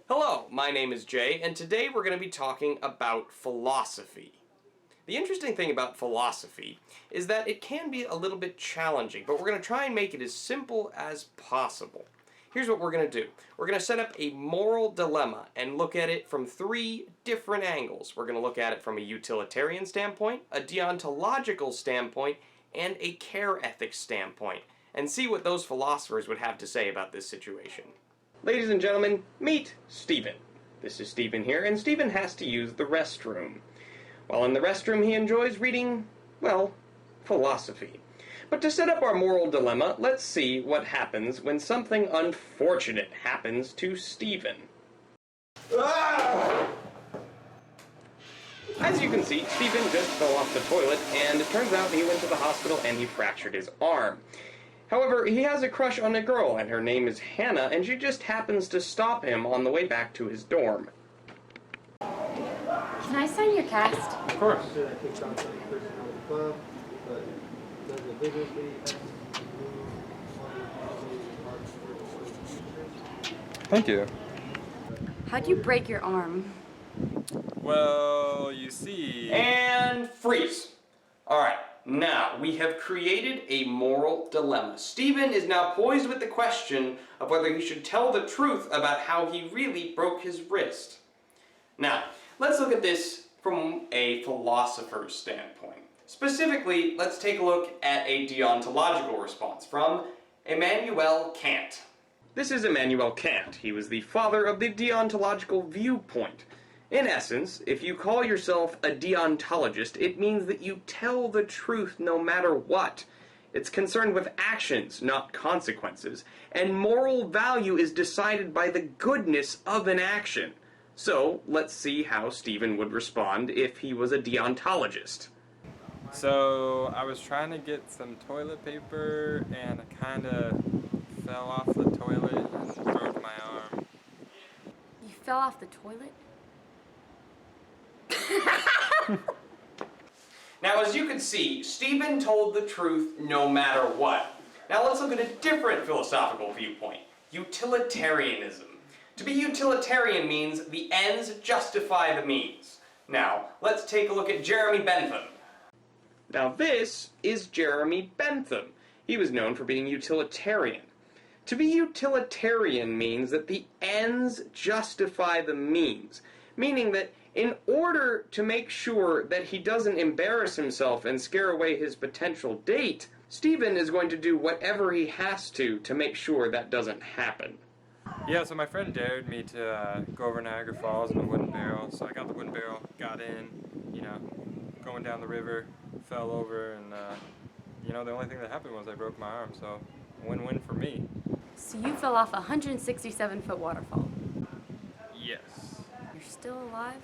Hello, my name is Jay, and today we're going to be talking about philosophy. The interesting thing about philosophy is that it can be a little bit challenging, but we're going to try and make it as simple as possible. Here's what we're going to do. We're going to set up a moral dilemma and look at it from three different angles. We're going to look at it from a utilitarian standpoint, a deontological standpoint, and a care ethics standpoint, and see what those philosophers would have to say about this situation. Ladies and gentlemen, meet Stephen. This is Stephen here, and Stephen has to use the restroom. While in the restroom, he enjoys reading, well, philosophy. But to set up our moral dilemma, let's see what happens when something unfortunate happens to Stephen. Ah! As you can see, Stephen just fell off the toilet, and it turns out he went to the hospital and he fractured his arm. However, he has a crush on a girl, and her name is Hannah, and she just happens to stop him on the way back to his dorm. Can I sign your cast? Of course. Thank you. How'd you break your arm? Well, you see... And freeze! Alright, now we have created a moral dilemma. Stephen is now poised with the question of whether he should tell the truth about how he really broke his wrist. Now, let's look at this from a philosopher's standpoint. Specifically, let's take a look at a deontological response from Immanuel Kant. This is Immanuel Kant. He was the father of the deontological viewpoint. In essence, if you call yourself a deontologist, it means that you tell the truth no matter what. It's concerned with actions, not consequences, and moral value is decided by the goodness of an action. So, let's see how Stephen would respond if he was a deontologist. So, I was trying to get some toilet paper, and I kind of fell off the toilet and broke my arm. You fell off the toilet? Now, as you can see, Stephen told the truth no matter what. Now let's look at a different philosophical viewpoint, utilitarianism. To be utilitarian means the ends justify the means. Now, let's take a look at Jeremy Bentham. Now this is Jeremy Bentham. He was known for being utilitarian. To be utilitarian means that the ends justify the means, meaning that in order to make sure that he doesn't embarrass himself and scare away his potential date, Stephen is going to do whatever he has to make sure that doesn't happen. Yeah, so my friend dared me to go over Niagara Falls in a wooden barrel, so I got the wooden barrel, got in, going down the river, fell over, and, the only thing that happened was I broke my arm, so win-win for me. So you fell off a 167-foot waterfall? Yes. You're still alive?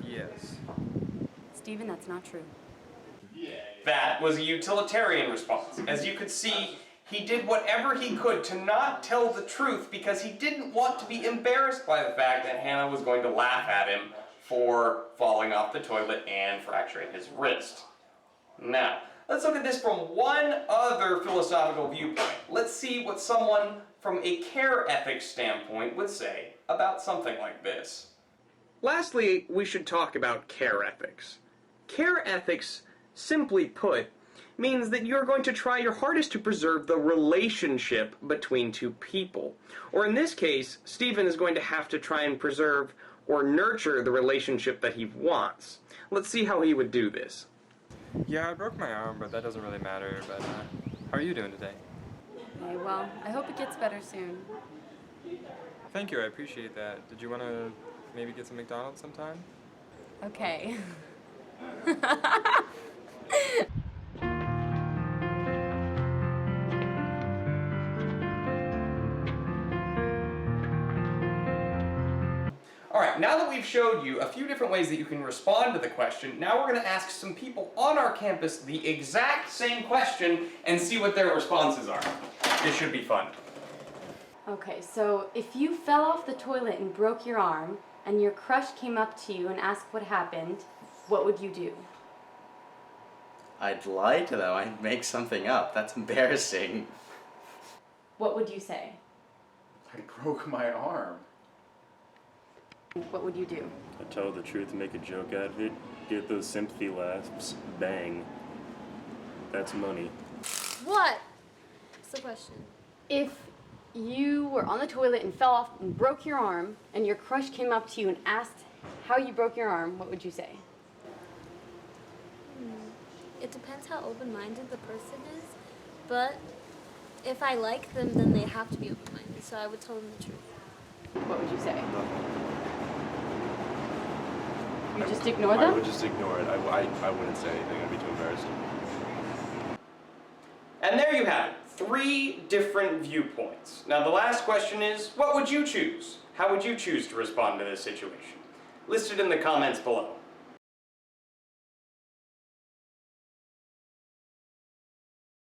Yes. Stephen, that's not true. That was a utilitarian response. As you could see, he did whatever he could to not tell the truth because he didn't want to be embarrassed by the fact that Hannah was going to laugh at him for falling off the toilet and fracturing his wrist. Now, let's look at this from one other philosophical viewpoint. Let's see what someone from a care ethics standpoint would say about something like this. Lastly, we should talk about care ethics. Care ethics, simply put, means that you're going to try your hardest to preserve the relationship between two people. Or in this case, Stephen is going to have to try and preserve or nurture the relationship that he wants. Let's see how he would do this. Yeah, I broke my arm, but that doesn't really matter, but how are you doing today? Okay, well, I hope it gets better soon. Thank you, I appreciate that. Did you want to maybe get some McDonald's sometime? Okay. Alright, now that we've showed you a few different ways that you can respond to the question, now we're going to ask some people on our campus the exact same question and see what their responses are. This should be fun. Okay, so if you fell off the toilet and broke your arm, and your crush came up to you and asked what happened, what would you do? I'd lie to them. I'd make something up. That's embarrassing. What would you say? I broke my arm. What would you do? I tell the truth and make a joke out of it. Get those sympathy laughs. Bang. That's money. What? What's the question? If you were on the toilet and fell off and broke your arm, and your crush came up to you and asked how you broke your arm, what would you say? It depends how open-minded the person is, but if I like them, then they have to be open-minded, so I would tell them the truth. What would you say? You just ignore I them? would just ignore it. I wouldn't say anything. I'd be too embarrassed. And there you have it, 3 different viewpoints. Now the last question is, what would you choose? How would you choose to respond to this situation? Listed in the comments below.